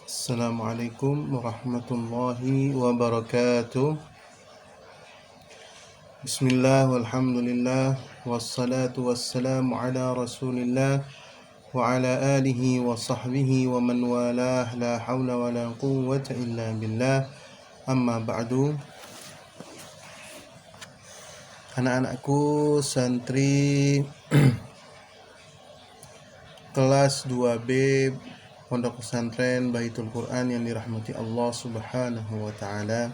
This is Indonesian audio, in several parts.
Assalamualaikum warahmatullahi wabarakatuh. Bismillah walhamdulillah wassalatu wassalamu ala rasulillah wa ala alihi wa sahbihi wa man walah, la hawla wa la quwwata illa billah. Amma ba'du. Anak-anakku santri kelas 2B Pondok Pesantren Baitul Quran yang dirahmati Allah Subhanahu wa taala.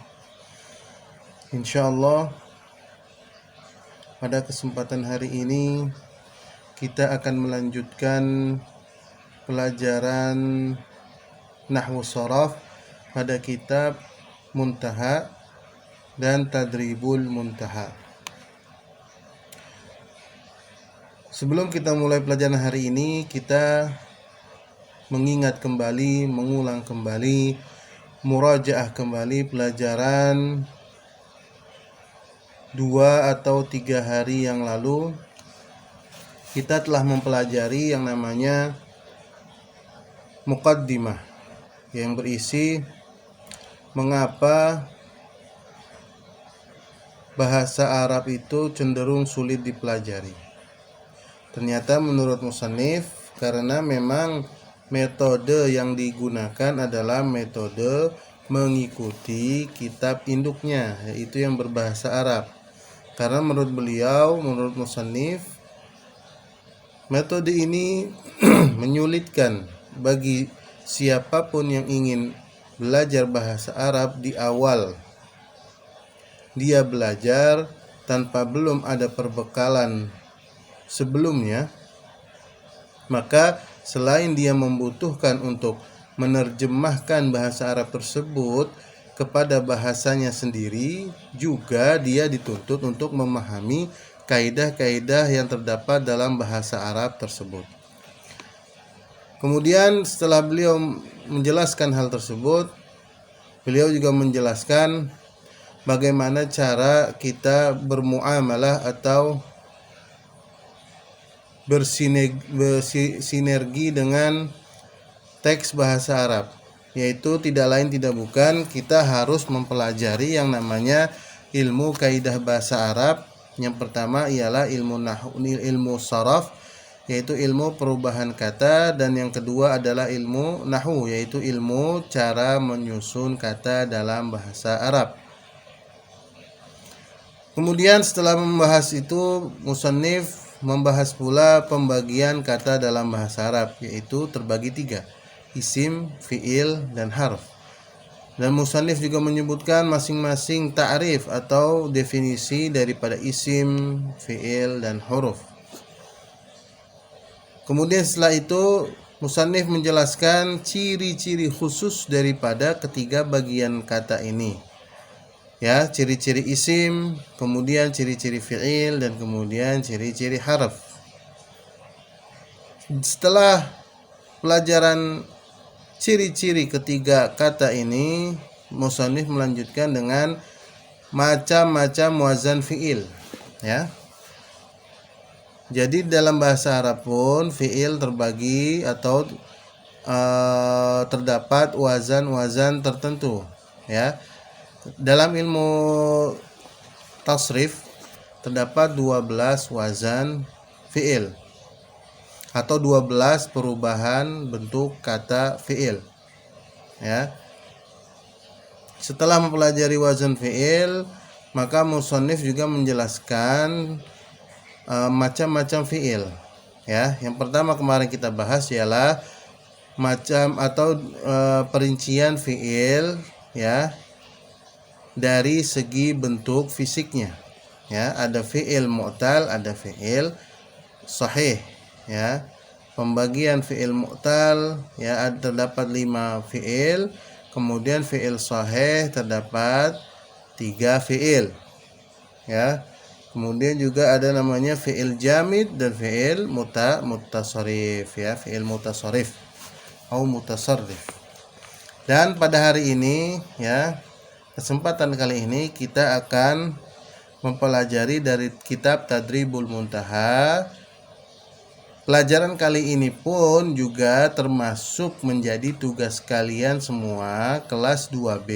Insyaallah pada kesempatan hari ini kita akan melanjutkan pelajaran Nahwu Sharaf pada kitab Muntaha dan Tadribul Muntaha. Sebelum kita mulai pelajaran hari ini, kita mengingat kembali, mengulang kembali, murajaah kembali pelajaran 2 atau 3 hari yang lalu. Kita telah mempelajari yang namanya muqaddimah, yang berisi mengapa bahasa Arab itu cenderung sulit dipelajari. Ternyata menurut musannif, karena memang metode yang digunakan adalah metode mengikuti kitab induknya, yaitu yang berbahasa Arab. Karena menurut beliau, menurut musannif, metode ini menyulitkan bagi siapapun yang ingin belajar bahasa Arab di awal. Dia belajar tanpa belum ada perbekalan sebelumnya, maka selain dia membutuhkan untuk menerjemahkan bahasa Arab tersebut kepada bahasanya sendiri, juga dia dituntut untuk memahami kaidah-kaidah yang terdapat dalam bahasa Arab tersebut. Kemudian setelah beliau menjelaskan hal tersebut, beliau juga menjelaskan bagaimana cara kita bermuamalah atau bersinergi dengan teks bahasa Arab, yaitu tidak lain tidak bukan kita harus mempelajari yang namanya ilmu kaidah bahasa Arab. Yang pertama ialah ilmu sharaf, yaitu ilmu perubahan kata, dan yang kedua adalah ilmu nahwu, yaitu ilmu cara menyusun kata dalam bahasa Arab. Kemudian setelah membahas itu, musannif membahas pula pembagian kata dalam bahasa Arab, yaitu terbagi 3, isim, fi'il, dan harf. Dan musannif juga menyebutkan masing-masing ta'rif atau definisi daripada isim, fi'il, dan huruf. Kemudian setelah itu musannif menjelaskan ciri-ciri khusus daripada ketiga bagian kata ini, ya, ciri-ciri isim, kemudian ciri-ciri fi'il, dan kemudian ciri-ciri harf. Setelah pelajaran ciri-ciri ketiga kata ini, musannif melanjutkan dengan macam-macam wazan fi'il, ya. Jadi dalam bahasa Arab pun fi'il terbagi atau terdapat wazan-wazan tertentu, ya. Dalam ilmu tasrif terdapat 12 wazan fi'il atau 12 perubahan bentuk kata fi'il, ya. Setelah mempelajari wazan fi'il, maka musannif juga menjelaskan macam-macam fi'il, ya. Yang pertama kemarin kita bahas ialah macam atau perincian fi'il, ya, dari segi bentuk fisiknya, ya. Ada fi'il mu'tal, ada fi'il sahih, ya. Pembagian fi'il mu'tal, ya, terdapat 5 fi'il. Kemudian fi'il sahih terdapat 3 fi'il, ya. Kemudian juga ada namanya fi'il jamid dan fi'il mutasarrif, ya, fi'il mutasarrif atau mutasarrif. Dan pada hari ini, ya, kesempatan kali ini kita akan mempelajari dari kitab Tadribul Muntaha Pelajaran kali ini pun juga termasuk menjadi tugas kalian semua kelas 2B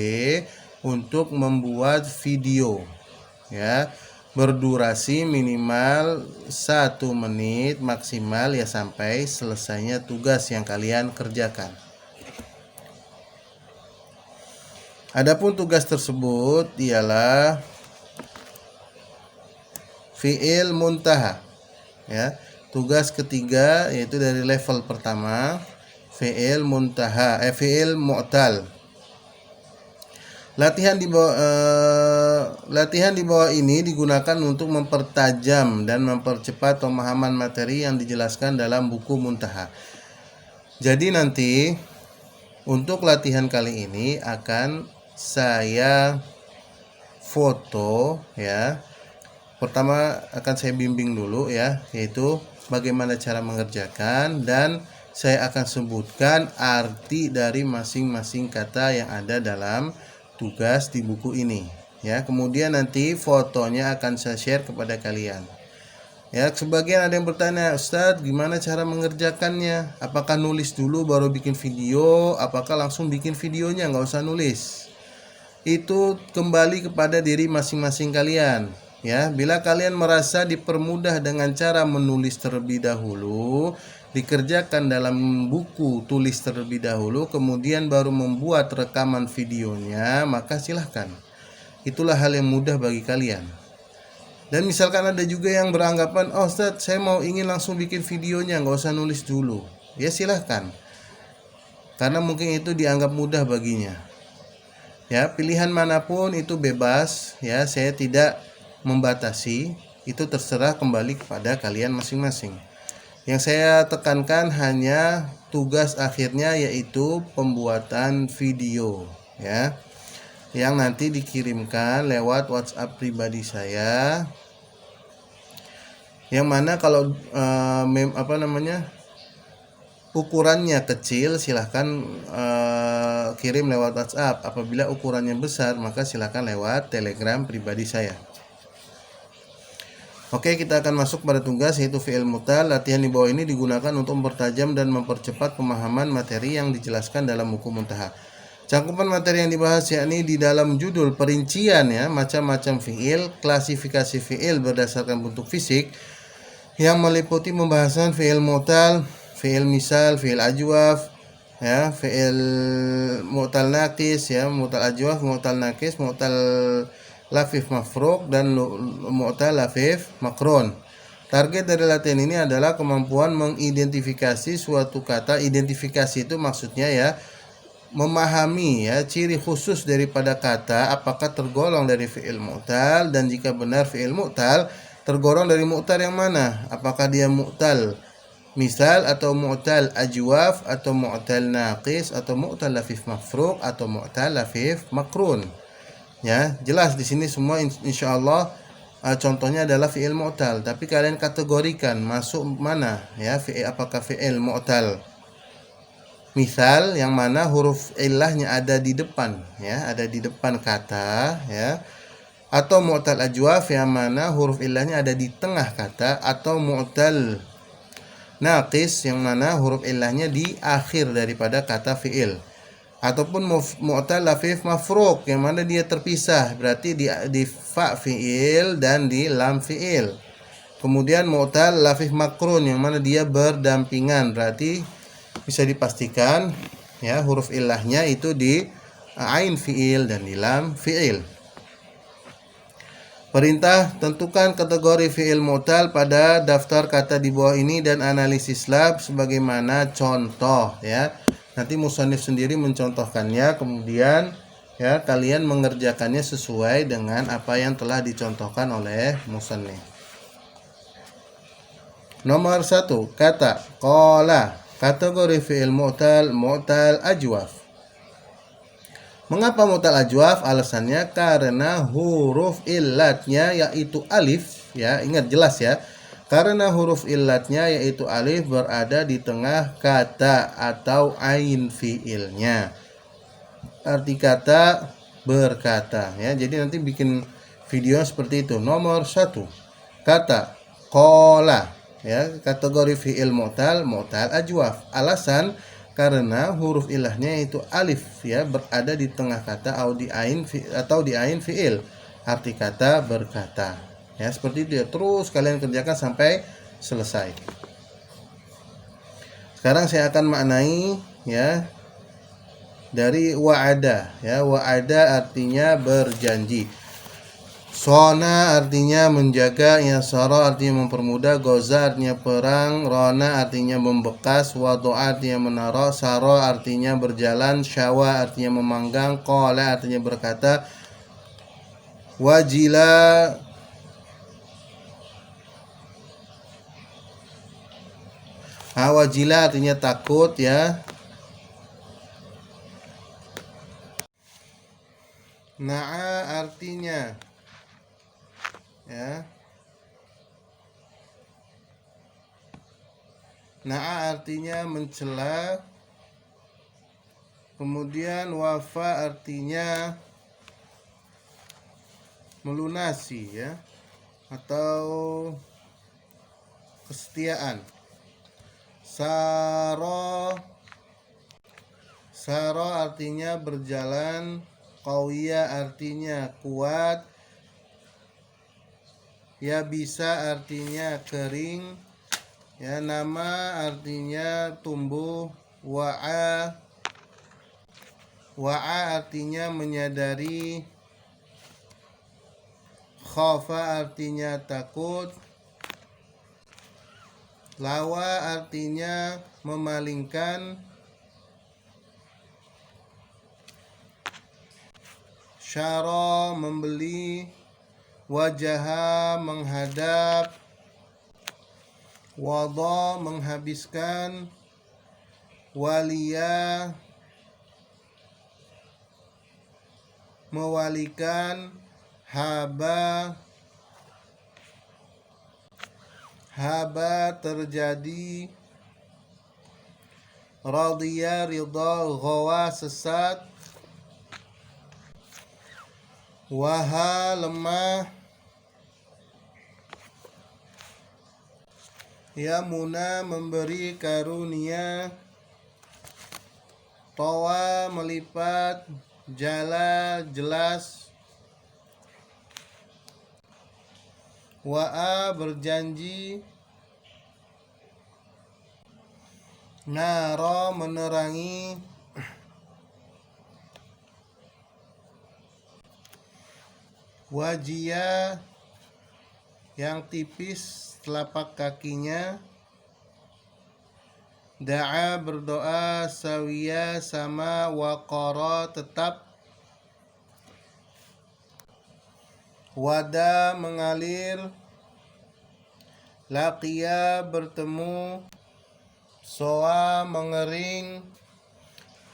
untuk membuat video ya, berdurasi minimal 1 menit maksimal ya sampai selesainya tugas yang kalian kerjakan. Adapun tugas tersebut ialah fi'il muntaha ya. Tugas ketiga yaitu dari level pertama, fi'il muntaha, fi'il mu'tal. Latihan di bawah ini digunakan untuk mempertajam dan mempercepat pemahaman materi yang dijelaskan dalam buku Muntaha. Jadi nanti untuk latihan kali ini akan saya foto ya. Pertama akan saya bimbing dulu ya, yaitu bagaimana cara mengerjakan, dan saya akan sebutkan arti dari masing-masing kata yang ada dalam tugas di buku ini ya. Kemudian nanti fotonya akan saya share kepada kalian ya. Sebagian ada yang bertanya, Ustadz gimana cara mengerjakannya, apakah nulis dulu baru bikin video, apakah langsung bikin videonya nggak usah nulis? Itu kembali kepada diri masing-masing kalian ya. Bila kalian merasa dipermudah dengan cara menulis terlebih dahulu, dikerjakan dalam buku tulis terlebih dahulu, kemudian baru membuat rekaman videonya, maka silahkan. Itulah hal yang mudah bagi kalian. Dan misalkan ada juga yang beranggapan, oh Ustadz saya ingin langsung bikin videonya, nggak usah nulis dulu, ya silahkan, karena mungkin itu dianggap mudah baginya ya. Pilihan manapun itu bebas ya, saya tidak membatasi, itu terserah kembali kepada kalian masing-masing. Yang saya tekankan hanya tugas akhirnya, yaitu pembuatan video ya, yang nanti dikirimkan lewat WhatsApp pribadi saya, yang mana kalau ukurannya kecil silahkan kirim lewat WhatsApp. Apabila ukurannya besar maka silahkan lewat Telegram pribadi saya. Oke, kita akan masuk pada tugas yaitu fi'il mu'tal. Latihan di bawah ini digunakan untuk mempertajam dan mempercepat pemahaman materi yang dijelaskan dalam buku Muntaha. Cakupan materi yang dibahas yakni di dalam judul perincian ya, macam-macam fi'il, klasifikasi fi'il berdasarkan bentuk fisik yang meliputi pembahasan fi'il mu'tal, fi'il misal, fi'il ajwaf ya, fi'il mu'tal naqis ya, mu'tal ajwaf, mu'tal naqis, mu'tal lafif mafruq, dan mu'tal lafif makrun. Target dari latihan ini adalah kemampuan mengidentifikasi suatu kata. Identifikasi itu maksudnya ya, memahami ya ciri khusus daripada kata, apakah tergolong dari fi'il mu'tal, dan jika benar fi'il mu'tal, tergolong dari mu'tal yang mana, apakah dia mu'tal misal atau mu'tal ajwaf atau mu'tal naqis atau mu'tal lafif mafruq atau mu'tal lafif makrun. Ya, jelas di sini semua insyaallah contohnya adalah fi'il mu'tal, tapi kalian kategorikan masuk mana ya, apakah fi'il mu'tal misal yang mana huruf illahnya ada di depan ya, ada di depan kata ya, atau mu'tal ajwaf yang mana huruf illahnya ada di tengah kata, atau mu'tal naqis yang mana huruf illahnya di akhir daripada kata fi'il, ataupun mu'tal lafif mafruq yang mana dia terpisah, berarti di fa fi'il dan di lam fi'il. Kemudian mu'tal lafif makrun yang mana dia berdampingan, berarti bisa dipastikan ya huruf illahnya itu di ain fi'il dan di lam fi'il. Perintah: tentukan kategori fi'il mu'tal pada daftar kata di bawah ini dan analisislah sebagaimana contoh ya. Nanti musannif sendiri mencontohkannya, kemudian ya kalian mengerjakannya sesuai dengan apa yang telah dicontohkan oleh musannif. Nomor 1, kata qala, kategori fi'il mu'tal, mu'tal ajwaf. Mengapa mu'tal ajwaf? Alasannya karena huruf illatnya yaitu alif ya, ingat jelas ya. Karena huruf illatnya yaitu alif berada di tengah kata atau ain fi'ilnya. Arti kata berkata ya. Jadi nanti bikin video seperti itu. Nomor 1, kata qala. ya, kategori fi'il mu'tal ajwaf. Alasan karena huruf ilahnya itu alif, ya, berada di tengah kata atau di ain fi'il, arti kata berkata, ya, seperti itu ya. Terus kalian kerjakan sampai selesai. Sekarang saya akan maknai, ya, dari wa'ada, ya. Wa'ada artinya berjanji. Sona artinya menjaga, ya, sara artinya mempermudah, goza artinya perang, rona artinya membekas, wadu'a artinya menaruh, saro artinya berjalan, syawa artinya memanggang, qala artinya berkata, wajila wajila artinya takut, ya. Na'a artinya, ya, na'a artinya mencela. Kemudian wafa artinya melunasi, ya, atau kesetiaan. Saro artinya berjalan. Qawiya artinya kuat. Ya bisa artinya kering, ya. Nama artinya tumbuh. Wa'a artinya menyadari. Khafa artinya takut. Lawa artinya memalingkan. Syara membeli. Wajaha menghadap. Wada menghabiskan. Waliya mewalikan. Haba terjadi. Radhiya ridha, ghawa sesat. Waha lemah. Ya muna memberi karunia. Tawa melipat. Jala jelas. Wa'a berjanji. Nara menerangi. Wajia yang tipis telapak kakinya. Da'a berdoa. Sawiya sama. Waqara tetap. Wada mengalir. Laqiya bertemu. Soa mengering.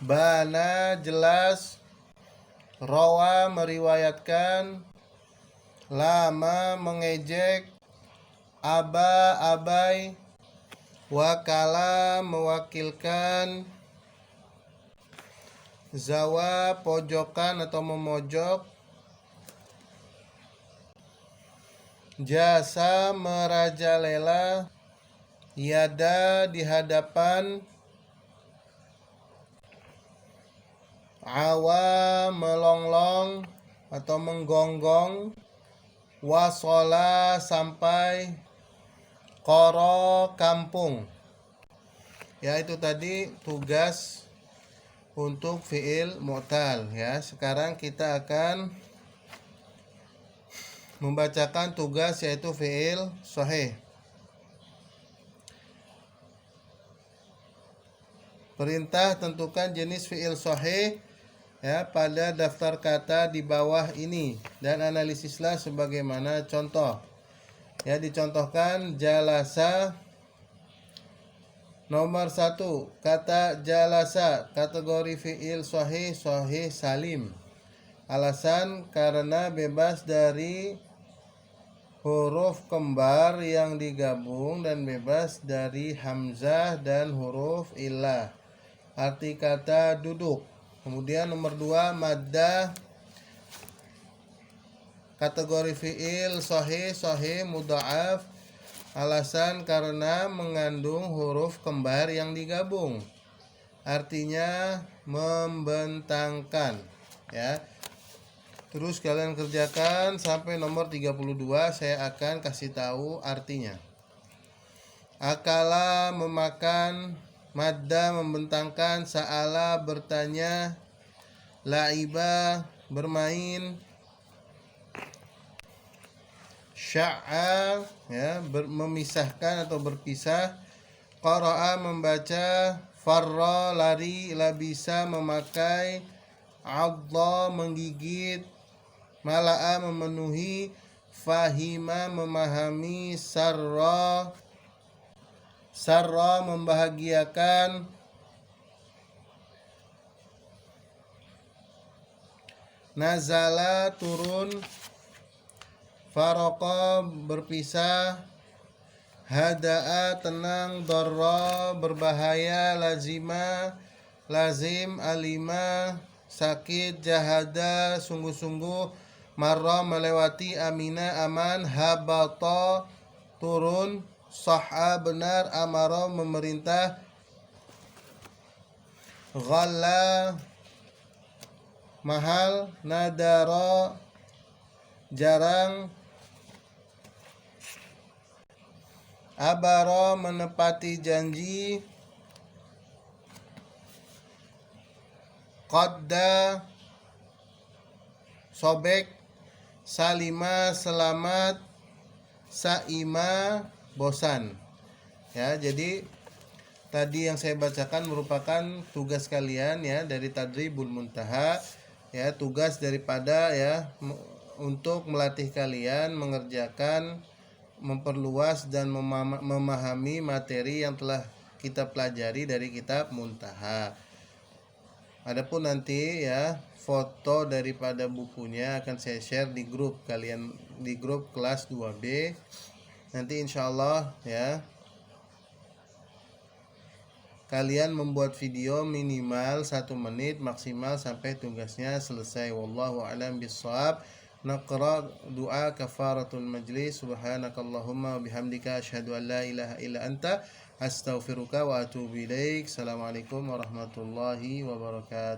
Bana jelas. Rawa meriwayatkan. Lama mengejek. Aba abai. Wakala mewakilkan. Zawa pojokan atau memojok. Jasa merajalela. Yada di hadapan. Awa melonglong atau menggonggong. Wasola sampai. Qoro kampung. Ya, itu tadi tugas untuk fi'il mu'tal, ya. Sekarang kita akan membacakan tugas yaitu fi'il shahih. Perintah tentukan jenis fi'il shahih, ya, pada daftar kata di bawah ini dan analisislah sebagaimana contoh. Ya, dicontohkan jalasa. Nomor 1, kata jalasa kategori fi'il shahih salim. Alasan karena bebas dari huruf kembar yang digabung dan bebas dari hamzah dan huruf illah. Arti kata duduk. Kemudian nomor 2, maddah kategori fi'il shahih mudha'af. Alasan karena bebas dari huruf kembar yang digabung dan bebas dari hamzah dan huruf illah. Arti kata duduk. Kemudian nomor 3, maddah kategori fi'il shahih mudha'af. Alasan karena bebas dari huruf kembar yang digabung dan bebas dari hamzah dan huruf illah. Arti kata duduk. Alasan karena mengandung huruf kembar yang digabung. Artinya membentangkan, ya. Terus kalian kerjakan sampai nomor 32, saya akan kasih tahu artinya. Akala memakan, madda membentangkan, sa'ala bertanya, la'iba bermain, sya'a ya memisahkan atau berpisah, qara'a membaca, farra lari, labisa memakai, adha menggigit, mala'a memenuhi, fahima memahami, sarra membahagiakan, nazala turun, faroqa berpisah, hada'a tenang, darra berbahaya, lazima lazim, alima sakit, jahada sungguh-sungguh, marra melewati, amina aman, habata turun, sahha benar, amara memerintah, ghalla mahal, nadara jarang, abara menepati janji, qadda sobek, salima selamat, saima bosan. Ya, jadi tadi yang saya bacakan merupakan tugas kalian ya dari Tadribul Muntaha, ya, tugas daripada ya untuk melatih kalian mengerjakan, memperluas dan memahami materi yang telah kita pelajari dari kitab Muntaha. Adapun nanti ya foto daripada bukunya akan saya share di grup kalian, di grup kelas 2B. Nanti insyaallah ya kalian membuat video minimal 1 menit maksimal sampai tugasnya selesai. Wallahu a'lam bishawab. Naqra doa kafaratul majlis. Subhanakallahumma bihamdika asyhadu an la ilaha illa anta astaghfiruka wa atubu ilaik. Assalamualaikum warahmatullahi wabarakatuh.